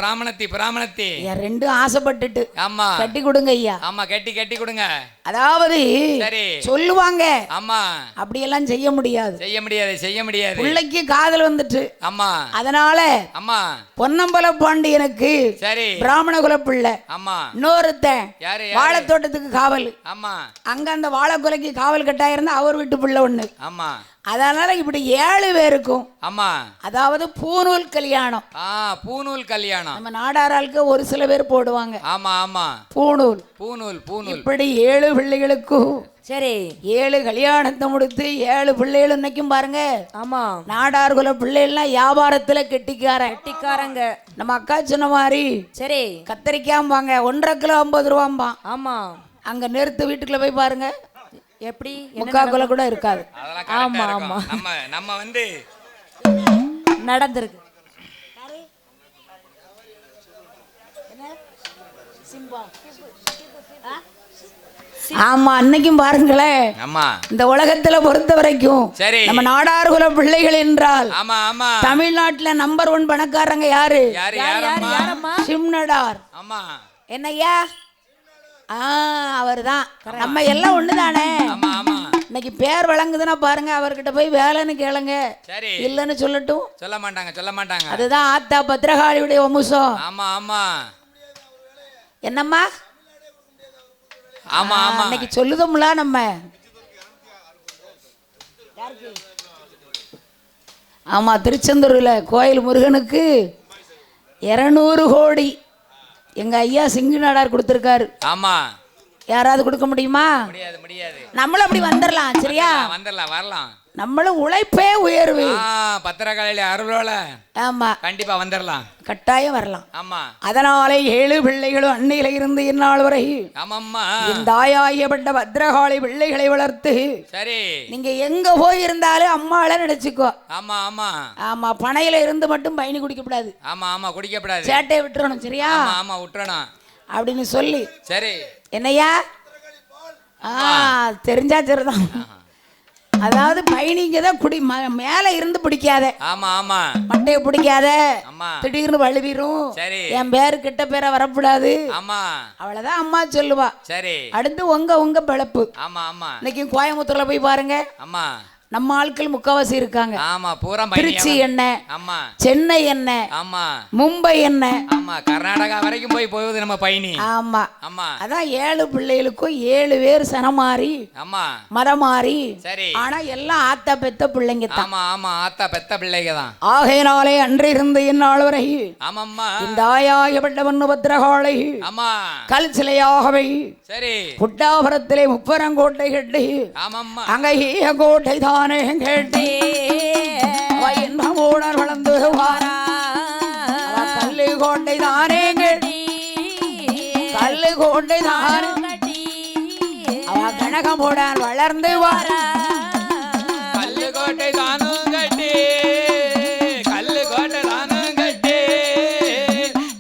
பிராமணத்தி 2 ஆசைப்பட்டுட்டு. ஆமா கட்டி கொடுங்க ஐயா. ஆமா கட்டி கொடுங்க. அதாவது சரி சொல்லுவாங்க. ஆமா அப்படியெல்லாம் செய்ய முடியாது. பிள்ளைக்கு காதல் வந்துட்டு. ஆமா அதனால அம்மா பொன்னம்பல பாண்டியனுக்கு சரி பிராமண குல பிள்ளை. ஆமா இன்னொருத்தன் வாழைத்தோட்டத்துக்கு காவல். ஆமா அங்க அந்த வாழை குலைக்கு காவல் கட்டாயிருந்தா அவர் வீட்டு பிள்ளை ஒண்ணு. ஆமா. அதனால இப்படி 7 பேருக்கும். ஆமா. அதாவது பூநூல் கல்யாணம். பூநூல் கல்யாணம். நம்ம நாடாராளுக்கு ஒரு சில பேர் போடுவாங்க. ஆமா ஆமா. பூநூல். இப்படி 7 பிள்ளைகளுக்கும் சரி 7 கல்யாணத்தை முடித்து 7 பிள்ளைகள் இன்னைக்கும் பாருங்க. ஆமா நாடார் குல பிள்ளைகள்லாம் வியாபாரத்துல கெட்டிக்காரங்க. நம்ம அக்கா சொன்ன மாதிரி சரி கத்தரிக்காம்பாங்க 1.5 கிலோ 50 ரூபாம்பா. ஆமா அங்க நிறுத்து வீட்டுக்குள்ள போய் பாருங்க எப்படி 3/4 கிலோ கூட இருக்காது. ஆமா ஆமா. நம்ம வந்து நடந்திருக்கு. ஆமா அன்னைக்கும் பாருங்களேன். ஆமா இந்த உலகத்துல பொறுத்த வரைக்கும் சரி நம்ம நாடார் குல பிள்ளைகள் என்றால் ஆமா ஆமா தமிழ்நாட்டுல நம்பர் 1 பணக்காரங்க யாரு? யாரம்மா? சிம்னடார். ஆமா என்னய்யா? அவர்தான். நம்ம எல்லாம் ஒண்ணுதானே. ஆமா ஆமா. இன்னைக்கு பேர் வழங்குதுன்னா பாருங்க அவர்கிட்ட போய் வேலைன்னு கேளுங்க. சரி இல்லன்னு சொல்லட்டும். சொல்ல மாட்டாங்க. அதுதான் ஆத்தா பத்ரகாளியுடைய வம்சம். ஆமா ஆமா. என்னம்மா? ஆமா ஆமா. இன்னைக்கு சொல்லுதோம்ல நம்ம. ஆமா திருச்செந்தூர்ல கோயில் முருகனுக்கு 200 கோடி எங்க ஐயா சிங்கு நாடார் கொடுத்திருக்காரு. ஆமா. யாராவது கொடுக்க முடியுமா? முடியாது. நம்மளும் அப்படி வந்துடலாம். சரியா வரலாம். நம்மளும் உழைப்பே உயர்வு. பத்திரகாலையில அருளோல. ஆமா கண்டிப்பா வந்துடலாம். கட்டாயம் வரலாம். ஆமா. அதனாலே 7 பிள்ளைகளும் அன்னையில இருந்து இந்நாள் வரை இந்த தாயாயப்பட்ட பத்திரகாளி பிள்ளைகளை வளர்த்து சரி நீங்க எங்க போய் இருந்தாலும் அம்மாள நினைச்சுக்கோ. ஆமா ஆமா. ஆமா பனையில இருந்து மட்டும் பயணி குடிக்க கூடாது. ஆமா ஆமா குடிக்கப்படாது. சேட்டையை விட்டுறணும். சரியா? ஆமா விட்டுறணும் அப்படின்னு சொல்லி சரி என்னையா தெரிஞ்சா சரிதான். அதாவது பயணிங்கதான் குடி மேல இருந்து பிடிக்காத. ஆமா ஆமா. மட்டைய பிடிக்காத. திடீர்னு வழுவிரும். என் பேரு கிட்ட பேரை வரக்கூடாது. ஆமா அவ்வளவுதான் அம்மா சொல்லுவா. சரி. அடுத்து உங்க பிழப்பு. ஆமா ஆமா. இன்னைக்கு கோயம்புத்தூர்ல போய் பாருங்க. ஆமா நம்ம ஆட்கள் முக்கவாசி இருக்காங்க. ஆமா பூரா திருச்சி என்ன, ஆமா சென்னை என்ன, ஆமா மும்பை என்ன, ஆமா கர்நாடகா வரைக்கும் போகுது நம்ம பயணி. ஆமா ஆமா அதான் 7 பிள்ளைகளுக்கும் 7 பேர் சனம் மாறி ஆமா மதம் மாறி. சரி ஆனா எல்லாம் ஆத்தா பெத்த பிள்ளைங்க தான். ஆமா ஆமா ஆத்தா பெத்த பிள்ளைங்க தான். ஆகையினாலே அன்றிருந்து இந்நாள் வரை ஆமாம்மா இந்த ஆயாயப்பட்டவன் பத்திரகாளை ஆமா கல் சிலையாகவே சரி புட்டாபுரத்திலே முப்பரங்கோட்டை கட்டி ஆமாம்மா அங்கே கோட்டை தானே கேட்டி இன்பமோடர் வளர்ந்து வாரா கல்லு கோட்டை தானே கேட்டி கல்லு கோட்டை தானே அவ கனகமோடான் வளர்ந்து வாரா கல்லு கோட்டை தானும் கட்டி கல்லு கோட்டை தானும் கட்டி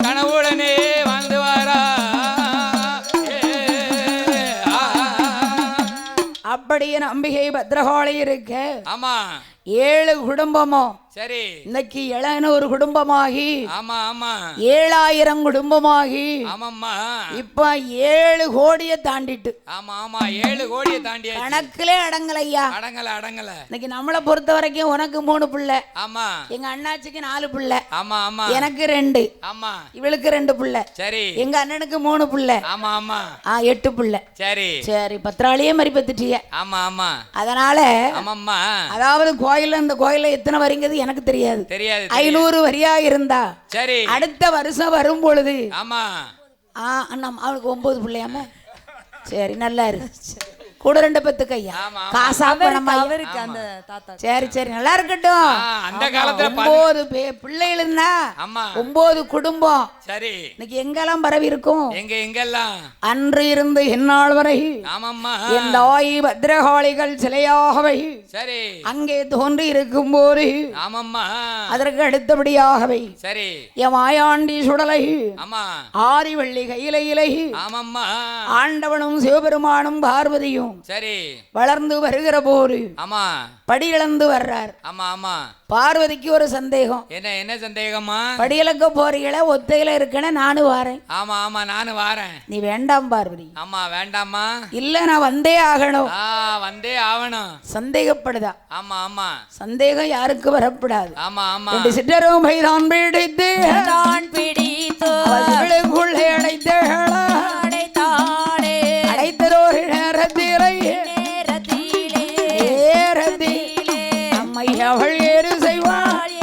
கனவுடனே வந்து வாரா. அப்படியே நம்பிக்கை பத்திரகாளி இருக்க. ஆமா 7 குடும்பமோ சரி இன்னைக்கு 700 குடும்பமாகி ஆமா ஆமா 7000 குடும்பமாகி ஆமாம்மா இப்ப 7 கோடியை தாண்டிட்டு. ஆமா ஆமா 7 கோடியை தாண்டி கணக்கிலே அடங்கலையா. அடங்கல அடங்கல. இன்னைக்கு நம்மளை பொறுத்த வரைக்கும் உனக்கு 3 பிள்ளை, ஆமா எங்க அண்ணாச்சிக்கு 4 பிள்ளை, ஆமா ஆமா எனக்கு 2, ஆமா இவளுக்கு 2 பிள்ளை, சரி எங்க அண்ணனுக்கு 3 பிள்ளை, ஆமா ஆமா 8 பிள்ளை. சரி சரி பத்திராளியே மாதிரி பத்துட்டிய. ஆமா ஆமா அதனால ஆமாம்மா அதாவது கோயில்ல இந்த கோயில்ல எத்தனை வரிங்கிறது எனக்கு தெரியாது. தெரியாது 500 வரியா இருந்தா சரி அடுத்த வருஷம் வரும் பொழுது ஆமா அண்ணா அவளுக்கு 9 பிள்ளையாம. சரி நல்லா இருக்கு. கூட 2 பத்துக்கு ஐயா ஆமா, ஆமா. காசா பணமா அவருக்கு அந்த தாத்தா. சரி சரி நல்லா இருக்கட்டும். அந்த காலத்துல 9 பிள்ளைகள்னா ஆமா 9 குடும்பம். சரி இன்னைக்கு எங்கெல்லாம் பரவி இருக்கும். எங்கெல்லாம் அன்று இருந்து இந்நாள் வரை ஆமாம்மா இந்த ஆயி பத்ரகாளிகள் சிலையாகவே சரி அங்கே தோன்றி இருக்கும் போது ஆமாம்மா அதற்கு அடுத்தபடியாகவே சரி என் மாயாண்டி சுடலை ஆமா ஆரிவள்ளி கையிலை ஆமாம்மா ஆண்டவனும் சிவபெருமானும் பார்வதியும் சரி வளர்ந்து வருகிற போது ஆமா படி இழந்து வர்றார். ஆமா ஆமா பார்வதிக்கு ஒரு சந்தேகம். என்ன சந்தேகமா. படி இழக்க போறீங்கள ஒத்தையில இருக்கேன்னு நானும் வாரேன். ஆமா ஆமா நானும் வாரேன். நீ வேண்டாம் பார்வதி. ஆமா வேண்டாமா. இல்ல நான் வந்தே ஆகணும். வந்தே ஆகணும். சந்தேகப்படுதா. ஆமா ஆமா சந்தேகம் யாருக்கு வரப்படாது. ஆமா ஆமா 2 சிற்றரும் பைதான் பிடித்து அவர்களுக்குள்ளே அடைத்ததோர் நேரத்திலே அம்மை அவள் ஏறு செய்வாள்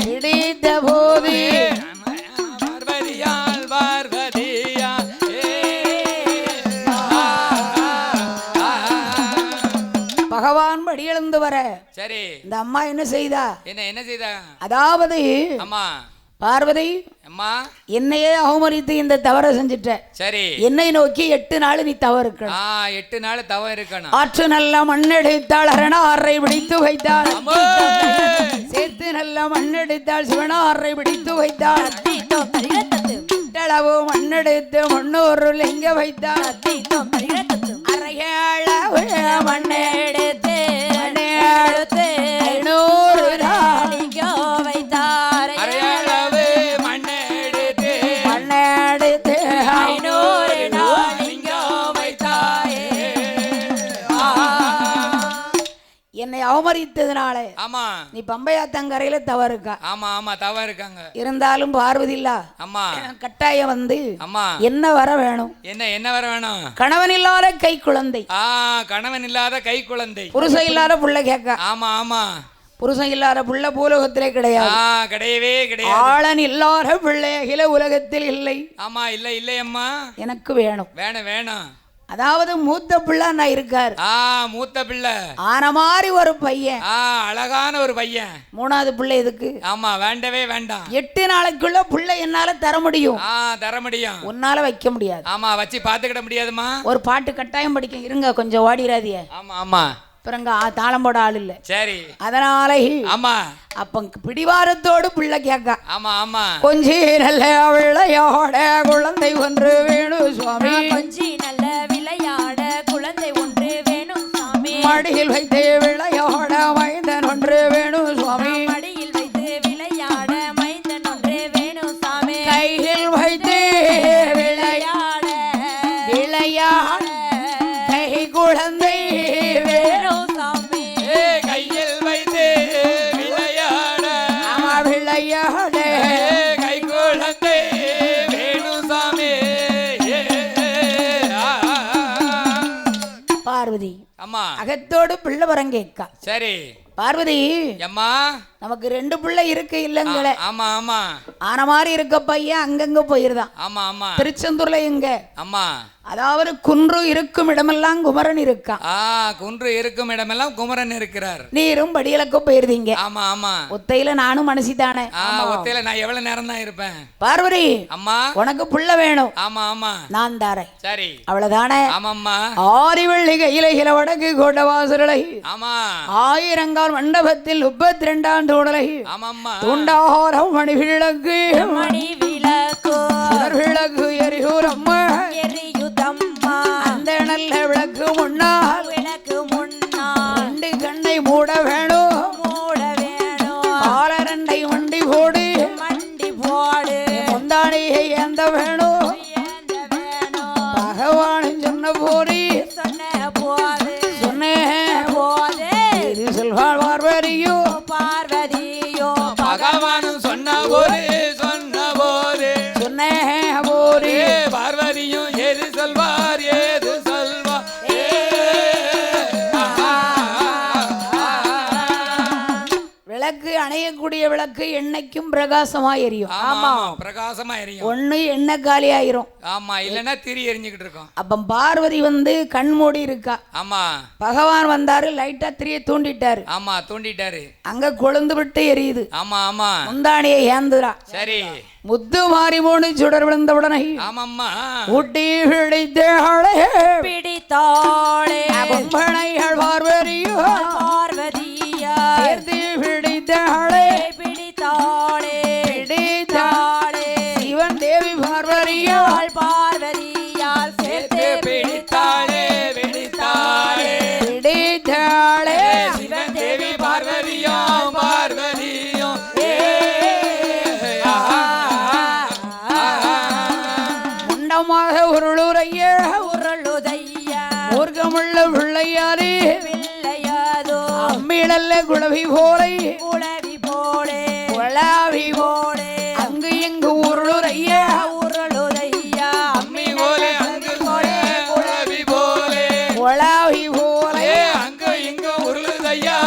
பிடித்த போது பார்வதியால் பார்வதியா பகவான் படி எழுந்து வர சரி இந்த அம்மா என்ன செய்தா. என்ன செய்தா. அதாவது அம்மா பார்வதி அம்மா என்னையே அவமதித்து இந்த தவறை செஞ்சுட்ட. சரி என்னை நோக்கி 8 நாள் நீ தவறு 8 நாள் தவறு இருக்கணும். ஆற்று நல்ல மண்ணெடுத்தாள் அரணாரை பிடித்து வைத்தாள். சேர்த்து நல்ல மண்ணெடுத்தாள் சிவனாரை பிடித்து வைத்தாள். அளவு மண்ணெடுத்து முன்னூறு லிங்க வைத்தாள். அரையளவு மண்ணெடுத்து 500 வைத்தார். அரையளவு மண்ணெடுத்து 500 வைத்தாயே. என்னை அவமதித்ததுனால ஆமா நீ பம்பையாத்தங்கரையில தவறுக்கா. ஆமா ஆமா தவறு இருக்காங்க. இருந்தாலும் பார்வதி இல்ல ஆமா கட்டாயம் வந்து ஆமா என்ன வர வேணும். என்ன வர வேணும். கணவன் இல்லாத கை குழந்தை. கணவன் இல்லாத கை குழந்தை. புருஷன் இல்லாத புள்ள கேட்க. ஆமா ஆமா புருஷன் இல்லாத புள்ள பூலோகத்திலே கிடையாது. கிடையவே கிடையாது. ஆளன் இல்லாத பிள்ளை அகில உலகத்தில் இல்லை. ஆமா இல்லை அம்மா எனக்கு வேணும். வேணும். அதாவது மூத்த பிள்ளை நான் இருக்காரு. மூத்த பிள்ளை ஆன மாதிரி ஒரு பையன். அழகான ஒரு பையன். 3வது பிள்ளை எதுக்கு. ஆமா வேண்டவே வேண்டாம். 8 நாளைக்குள்ள பிள்ளை என்னால தர முடியும். தர முடியும். உன்னால வைக்க முடியாது. ஆமா வச்சு பாத்துக்கிட முடியாதுமா. ஒரு பாட்டு கட்டாயம் படிக்க இருங்க கொஞ்சம் ஓடிராதிய. ஆமா ஆமா பிறங்க தாளம் போட ஆள் இல்ல. சரி அதனால ஆமா அப்ப பிடிவாரத்தோடு பிள்ளை கேட்க. ஆமா ஆமா கொஞ்சி நல்ல விளையாட குழந்தை ஒன்று வேணும் சுவாமி. கொஞ்சி நல்ல விளையாட குழந்தை ஒன்று வேணும் சாமி. மடியில் வைத்து விளையாட மைந்தன் ஒன்று வேணும் சுவாமி. மடியில் வைத்து விளையாட மைந்தன் ஒன்று வேணும் சாமி. கையில் வைத்து விளையாட ஆமா அகத்தோடு பிள்ளை வரம் கேட்கா. சரி பார்வதி அம்மா நமக்கு 2 பிள்ளை இருக்கு இல்லங்களே. ஆமா ஆமா ஆன மாதிரி இருக்க பையன் அங்கங்க போயிருந்தான். ஆமா ஆமா திருச்செந்தூர்ல எங்க அம்மா அதாவது குன்று இருக்கும் இடமெல்லாம் குமரன் இருக்கான். குன்று இருக்கும் இடமெல்லாம் குமரன் இருக்கிறார். நீரும் படியலக்க போயிருந்தீங்க. ஆமா ஆமா ஒத்தையில நானும் மனசி தானே. ஒத்தையில நான் எவ்வளவு நேரம் தான் இருப்பேன். பார்வதி அம்மா உனக்கு புள்ள வேணும். ஆமா ஆமா நான் தாரேன். சரி அவ்வளவுதானே. ஆமாம்மா ஆரிவள்ளி கையில வடக்கு கோட்டவாசலை. ஆமா ஆயிரங்கால் மண்டபத்தில் 32ஆம் தூணலை. ஆமாம்மா துண்டாரம் மணி விளக்கு விளக்கு எரியூரம்மா அந்த நல்ல விளக்கு முன்னால் 2 கண்ணை மூட வேணும். கால 2 மண்டி போடு முந்தானியை ஏந்த வேணும். பகவான் சொன்ன போரி இது சொல்வாள் பார்வதியோ பகவானும் சொன்ன போது சொன்ன போது பார்வதியும் ஏது சொல்வார் ஏது சொல்வார். விளக்கு அணையக்கூடிய விளக்கு என்னைக்கும் பிரகாசமா எரியும். ஆமா பிரகாசமா எரியும். ஒண்ணு எண்ணெய் காலி ஆயிரும். ஆமா இல்லன்னா திரி எரிஞ்சுக்கிட்டு இருக்கும். அப்ப பார்வதி கண் மூடி இருக்கா. ஆமா பகவான் வந்தாரு லைட்டா திரிய தூண்டிட்டாரு. ஆமா தூண்டிட்டாரு. அங்க கொழுந்து விட்டு எரியுது. ஆமா ஆமா முந்தானியை ஏந்துரா. சரி முத்து மாறி 3 சுடர் விழுந்த உடனே ஆமாம்மா ஊட்டி பிடித்தாளே பொம்பளைகள் பார்வதியோ சேர்த்து பிடித்தாளே சிவன் தேவி பார்வதியால் சேர்த்து பிடித்தாளே சிவன் தேவி பார்வதியும் முண்டமாக உருளுரைய ஊர்கமுள்ள பிள்ளையாரே அம்மிழல்ல குளவி போலை குழாவி போலே அங்கு எங்கு உருளுரைய அம்மி போலே அங்கு குழவி போலே குழாவி போலே அங்கு இங்கு உருளுதையா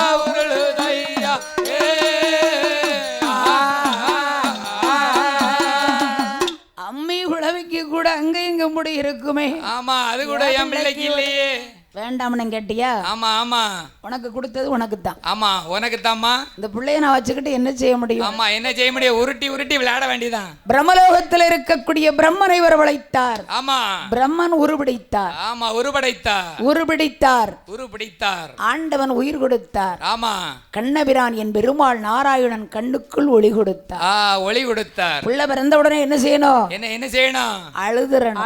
அம்மி குழவிக்கு கூட அங்க இங்க முடி இருக்குமே. ஆமா அது கூட என் பிள்ளைக்கு இல்லையே. வேண்டாம்னு கேட்டியா? ஆமா ஆமா உனக்கு கொடுத்தது உனக்கு தான். ஆமா உனக்கு தாம்மா. இந்த பிள்ளைய நான் வச்சுக்கிட்டு என்ன செய்ய முடியும்? ஆமா என்ன செய்ய முடியும்? உருட்டி விளையாட வேண்டியதான். பிரம்மலோகத்தில் இருக்கக்கூடிய பிரம்மனை வரவழைத்தார். ஆமா பிரம்மன் உருபிடித்தார். ஆமா உருபிடித்தார். ஆண்டவன் உயிர் கொடுத்தார். ஆமா கண்ணபிரான் என் பெருமாள் நாராயணன் கண்ணுக்குள் ஒளி கொடுத்தார். ஒளி கொடுத்தார். புள்ள பிறந்த உடனே என்ன செய்யணும்? என்ன செய்யணும்? அழுதுறணும்.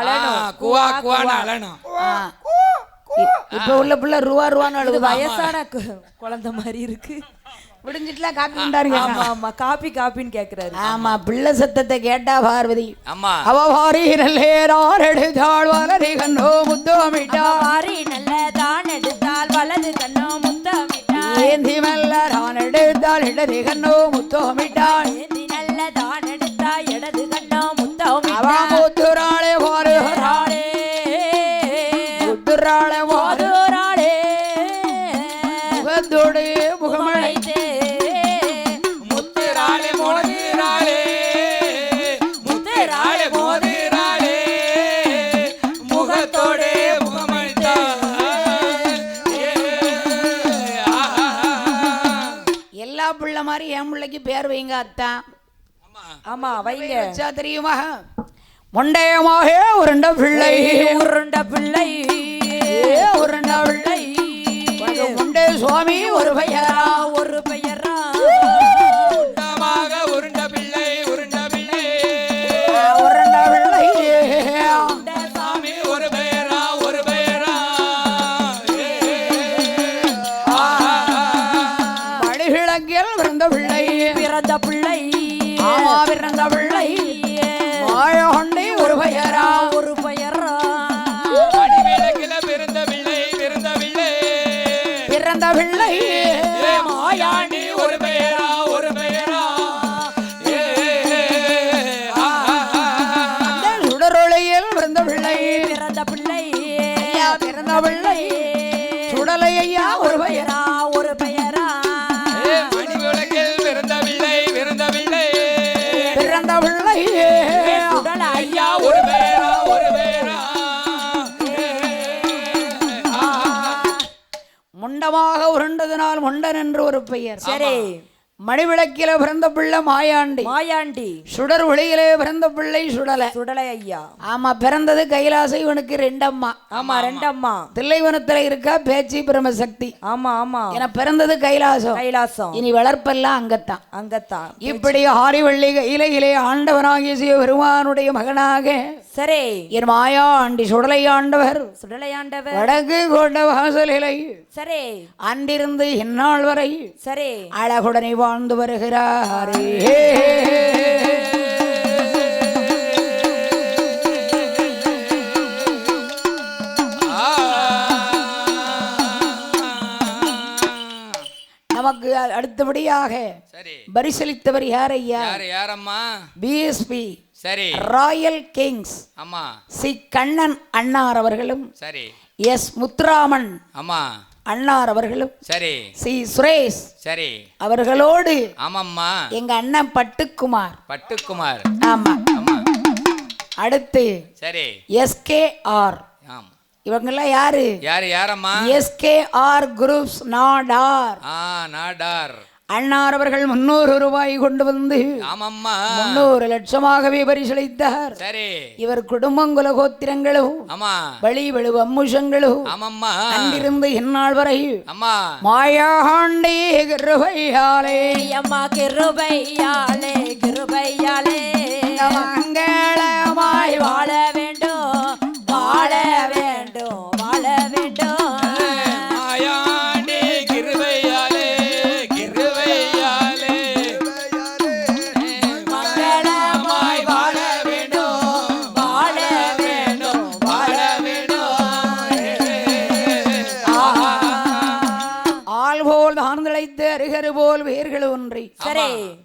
குவா குவான்னு அழணும். இப்ப உள்ள பிள்ளை ரூவான்னு அழுது. வயசான குழந்தை மாதிரி இருக்கு. விடிஞ்சிட்டுல காப்பி உண்டாருங்க. ஆமா காப்பின்னு கேக்குறாரு. ஆமா பிள்ளை சத்தத்தை கேட்டா பார்வதி ஆமா அவ வாரி நல்லேரார் எடுத்தாள் வலது கண்ணோ முத்தமிட்டா வாரி நல்லதான் எடுத்தால் வலது கண்ணோ முத்தமிட்டாள் ஏந்தி மல்லரான் எடுத்தாள் இடது கண்ணோ முத்தமிட்டாள் ஏந்தி நல்லதான் எடுத்தால் இடது கண்ணோ அவ முத்தமிட்டாள் முத்துராளே வாருகிறாளே முத்துராளே மதுராளே முகத்தோடு முகமழைத்தே முத்துராளே மோதிராளே முகத்தோடே முகமளித்தாள். எல்லா பிள்ளை மாதிரி என் பிள்ளைக்கு பேர் வைங்க அத்தான். ஆமா வைங்க. வச்சா தெரியுமா? முண்டையமாக உருண்ட பிள்ளை உருண்ட பிள்ளை முண்டே சுவாமி ஒரு பெயரா ஒரு பெயரா உருண்ட பிள்ளை சாமி ஒரு பெயரா மடிகிழக்கில் பிறந்த பிள்ளை பிறந்த பிள்ளை வாழ கொண்டே ஒரு பெயரா ஒரு பெயரா அடிவிளக்கில பிறந்த பிள்ளை மாயாண்டி ஒரு பெயரா சுடரொளியில் பிறந்த பிள்ளை பிறந்த பிள்ளை சுடலையை ஐயா ஒரு பெயரா ஒரு பெயரா மணி விளக்கில் பிறந்த பிள்ளை பிறந்த பிள்ளை பிறந்த பிள்ளை சுடல ஐயா ஒரு பெயரா ஒரு பெயரா முண்டமாக உருண்டதனால் முண்டன் என்று ஒரு பெயர். சரி. மணிவிளக்கில பிறந்த பிள்ளை மாயாண்டி. மாயாண்டி. சுடர் ஒளியிலே பிறந்த பிள்ளை சுடலை. சுடலை ஐயா. ஆமா, பிறந்தது கைலாசை. இவனுக்கு ரெண்டம்மா. ஆமா, ரெண்டம்மா. தில்லைவனத்துல இருக்கா பேச்சி பிரம்மசக்தி. ஆமா ஆமா. என பிறந்தது கைலாசம். கைலாசம். இனி வளர்ப்பெல்லாம் அங்கத்தான். அங்கத்தான். இப்படி ஆரிவள்ளி கையிலே ஆண்டவனாகிய சிவபெருமானுடைய மகனாக சரி என் மாயாண்டி சுடலை ஆண்டவர் சுடலையாண்டவர் வடக்கு கொண்ட வாசலிலை சரி அன்றிருந்து இந்நாள் வரை சரி அழகுடனே வாழ்ந்து வருகிறாரே. நமக்கு அடுத்தபடியாக பரிசளித்தவர் யார் ஐயா? யாரம்மா? பிஎஸ்பி சரி ராயல் கிங்ஸ் ஆமா சி கண்ணன் அண்ணார் அவர்களும் சரி எஸ் முத்துராமன் ஆமா அண்ணார் அவர்களும் சரி சி சுரேஷ் சரி அவர்களோடு ஆமாம்மா எங்க அண்ணன் பட்டுக்குமார் பட்டுக்குமார் ஆமா ஆமா அடுத்து சரி எஸ்கேஆர் ஆமா இவங்கெல்லாம் யாரு? யாரம்மா? SKR groups Nadar. நாடார் அண்ணார் அவர்கள் 300 ரூபாய் கொண்டு வந்து 300 லட்சமாகவே பரிசளித்தார். சரி இவர் குடும்பங்குல கோத்திரங்களும் வழி வெளு அம்முஷங்களும் அங்கிருந்து இந்நாள் வரை மாயாண்டி கிருபையாலே அம்மா கிருபையாலே கிருபையாலே மங்களமாய் வாழ வேண்டும் வாழ வேண்டும் வாழ வேண்டும் அருகரு போல் வேர்கள் ஒன்றை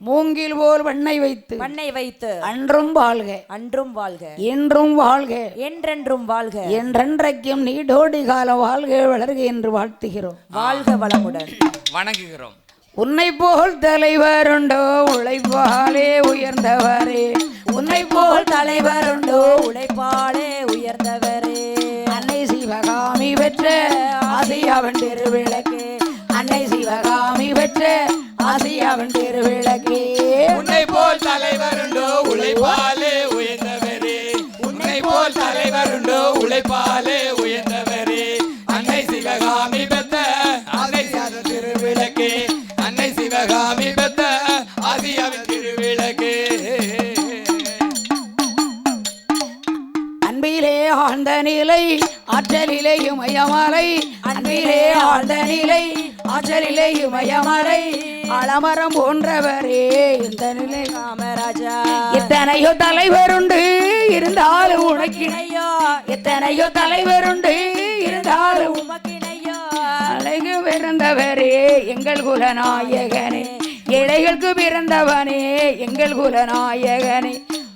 மூங்கில் போல் வண்ணை வைத்து அன்றும் வாழ்க அன்றும் வாழ்க என்றும் வாழ்க என்றென்றும் வாழ்க என்றென்றைக்கும் நீடோடி காலம் வாழ்க வளர்க என்று வாழ்த்துகிறோம். வாழ்க வளமுடன் வணங்குகிறோம். உன்னை போல் தலைவருண்டோ உழைப்பாலே உயர்ந்தவரே உன்னை போல் தலைவருண்டோ உழைப்பாலே உயர்ந்தவரே அன்னை சிவகாமி பெற்ற ஆசியாவின் திருவிளக்கு அன்னை சிவகாமி பெற்ற ஆசியாவின் திருவிளக்கே உன்னை போல் தலைவருண்டோ உழைப்பாலே உயர்ந்தவரே உன்னை போல் தலைவருண்டோ உழைப்பாலே உயர்ந்தவரே அன்னை சிவகாமி பெற்ற ஆசியாவின் திருவிளக்கே அன்னை சிவகாமி பெற்ற ஆசியாவின் திருவிளக்கே அன்பிலே ஆழ்ந்த நிலை ஆற்றலிலேயும் மயமலை அன்பிலே ஆழ்ந்த நிலை ஆற்றலிலேயும் மயமலை அலமரம் போன்றவரே இந்த நிலை காமராஜா எத்தனையோ தலைவருண்டு இருந்தாலும் உனக்கிணையோ எத்தனையோ தலைவருண்டு இருந்தாலும் உமக்கிணையோ அழகு பிறந்தவரே எங்கள் குலநாயகனே இளைகளுக்கு பிறந்தவனே எங்கள் குலநாயகனே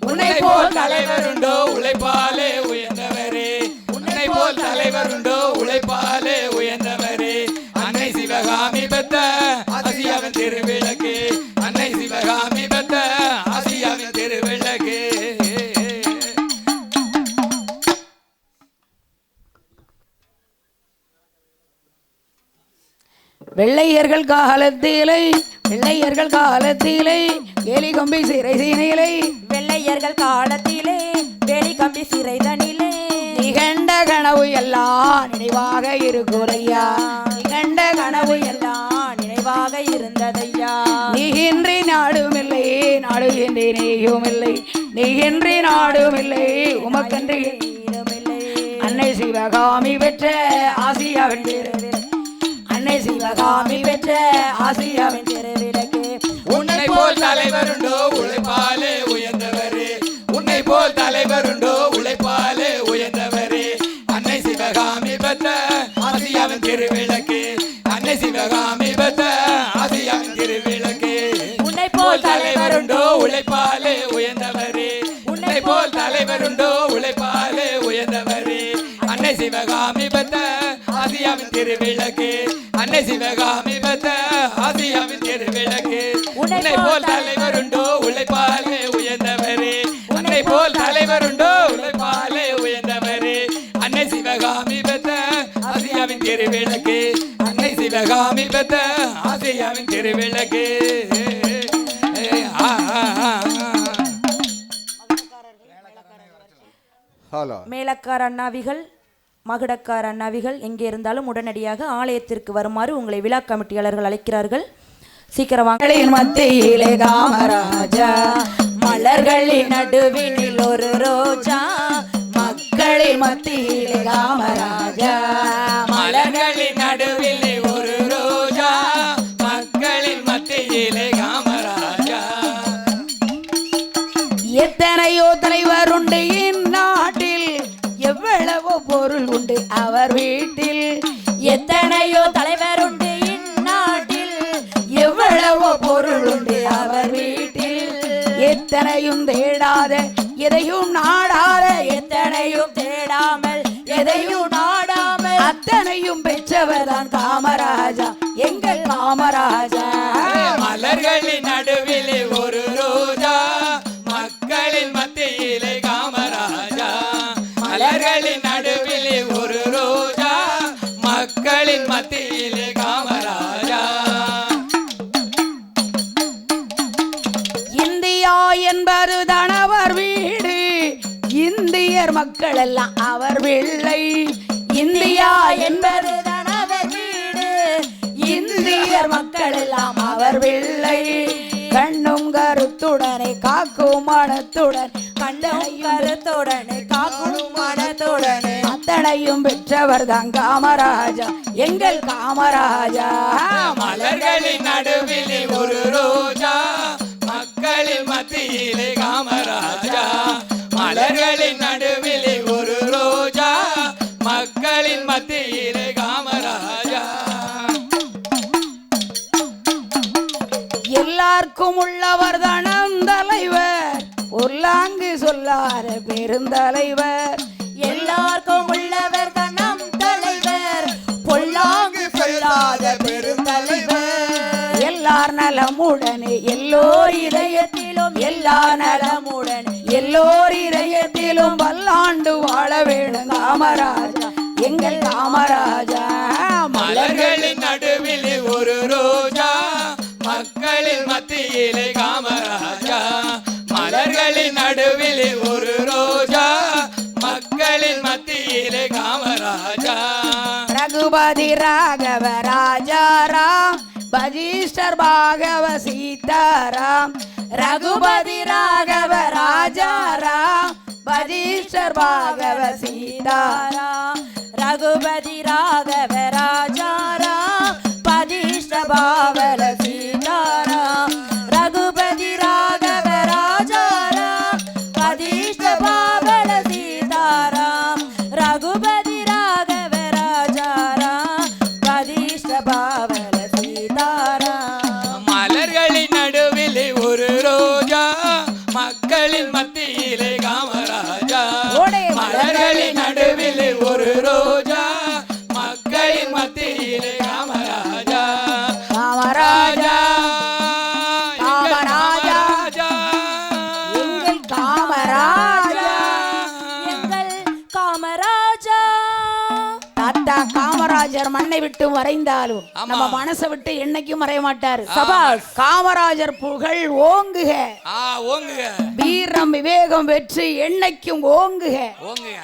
உன்னை போல் தலைவருண்டோ உழைப்பாலே உயர்ந்தவரே உன்னை போல் தலைவருண்டோ உழைப்பாலே உயர்ந்தவரே அன்னை சிவகாமி பெற்ற ஆசியாவின் திருவிளக்கே அன்னை சிவகாமி பெற்ற ஆசியாவின் திருவிளக்கே வெள்ளையர்கள் காலத்திலே வேலி கம்பி சிறை சீனிலை வெள்ளையர்கள் காலத்திலே வேலி கம்பி சிறைதனிலே நிகண்ட கனவு எல்லாம் நினைவாக இருக்குறையா நிகண்ட கனவு எல்லாம் நினைவாக இருந்ததையா நீகின்றி நாடும் இல்லை நாடுகின்றி நீயும் இல்லை நீகின்றி நாடும் இல்லை உமக்கன்றி அன்னை சிவகாமி பெற்ற ஆசியாவின் அன்னை சிவகாமி பெற்ற ஆசியாவின் திருவிளக்கு உன்னை போல் தலைவருண்டோ உழைப்பாலே உயர்ந்தவரே உன்னை போல் தலைவருண்டோ உழைப்பாலே உயர்ந்தவரே அன்னை சிவகாமி பெற்ற ஆசியாவின் திருவிளக்கு அன்னை சிவகாமி பெற்ற ஆசியாவின் திருவிளக்கு உன்னை போல் தலைவருண்டோ உழைப்பாலே உயர்ந்தவரே உன்னை போல் தலைவருண்டோ உழைப்பாலே உயர்ந்தவரே அன்னை சிவகாமி பெற்ற ஆசியாவின் திருவிளக்கு அன்னை சிவகாமி பெத்த ஆசியாவின் திருவிளக்கு உன்னை போல் தலைவர் உண்டோ உழைப்பாலே உயர்ந்தவரே உன்னை போல் தலைவர் உண்டோ உழைப்பாலே உயர்ந்தவரே அன்னை சிவகாமி பெத்த ஆசியாவின் திருவிளக்கு அன்னை சிவகாமி பெத்த ஆசியாவின் திருவிளக்கு மேலக்கார அண்ணாவிகள் மகுடக்கார அண்ணாவிகள் எங்கே இருந்தாலும் உடனடியாக ஆலயத்திற்கு வருமாறு உங்களை விழா கமிட்டியாளர்கள் அழைக்கிறார்கள். சீக்கிரம் வாங்க. மத்தியிலே காமராஜா மலர்களின் நடுவினில் ஒரு ரோஜா மக்களின் மத்தியிலே காமராஜா மலர்களின் நடுவில் ஒரு ரோஜா மக்களின் மத்தியிலே காமராஜா எத்தனையோ தலைவர் உண்டு இந்நாட்டில் எவ்வளவோ பொருள் உண்டு அவர் வீட்டில் எத்தனையோ தலைவர் உண்டு இந்நாட்டில் எவ்வளவோ பொருள் உண்டு அவர் வீட்டில் எத்தனையும் தேடாத எதையும் நாடாத எத்தனையும் தேடாமல் எதையும் நாடாமல் அத்தனையும் பெற்றவர் தான் காமராஜா எங்கள் காமராஜா மலர்களின் நடுவில் ஒரு ரோஜா மக்களின் மத்தியிலே காமராஜா மலர்களின் நடுவில் ஒரு ரோஜா மக்களின் மத்தியிலே காமராஜா இந்தியா என்பது அவர் வீடு இந்தியர் மக்கள் எல்லாம் அவர் பிள்ளை இந்தியா என்பது அவர் வீடு இந்தியர் மக்கள் எல்லாம் அவர் பிள்ளை கண்ணும் கருத்துடனே காக்கும் மனத்துடன் கண்ணும் கருத்துடனே காக்கும் மனத்துடனே அத்தனையும் பெற்றவர் தான் காமராஜா எங்கள் காமராஜா மலர்களின் நடுவில் ஒரு ரோஜா மக்களின் மத்தியிலே காமராஜா மலர்களின் நடுவில் ஒரு ரோஜா மக்களின் மத்தியிலே காமராஜா எல்லாருக்கும் உள்ளவர் தானம் தலைவர் பொல்லாங்கு சொல்லார பெருந்தலைவர் எல்லாருக்கும் உள்ளவர் நம் தலைவர் பொல்லாங்கு சொல்லாத பெருந்தலைவர் எல்லார் நலமுடனே எல்லோர் இதயத்திலும் எல்லா நலமுடன் எல்லோர் இதயத்திலும் பல்லாண்டு வாழ வேணும் காமராஜா எங்கள் காமராஜா மலர்களின் நடுவில் ஒரு ரோஜா மக்களின் மத்தியிலே காமராஜா மலர்களின் நடுவில் ஒரு ரோஜா மக்களின் மத்தியிலே காமராஜா ரகுபதி ராகவ ராஜாராம் பஜீஸ்டர் பாகவ சீதாராம் ரகுபதி ராகவ ராஜாராம் பஜீஸ்டர் பாகவ சீதாராம் ரகுபதி ராகவ ராஜாராம் பதிஷ்ட பாவல சீதாராம் ரகுபதி ராகவ ராஜாராம் பதிஷ்ட பாவல சீதாராம் ரகுபதி ராகவ ராஜாராம் பதிஷ்ட பாவல சீதாராம் மலர்களின் நடுவில் ஒரு ரோஜா மக்களின் மத்தியிலே காமராஜா மலர்களின் நடுவில் ஒரு ரோஜா மக்களின் மத்தியிலே காமராஜா காமராஜா காமராஜா எங்கள் காமராஜா எங்கள் காமராஜா தாத்தா காமராஜர் மண்ணை விட்டு மறைந்தாலும் நம்ம மனசை விட்டு என்னைக்கும் மறைய மாட்டாரு சபாஸ். காமராஜர் புகழ் ஓங்குக ஓங்குக வீரம் விவேகம் வெற்றி என்னைக்கும் ஓங்குக ஓங்குக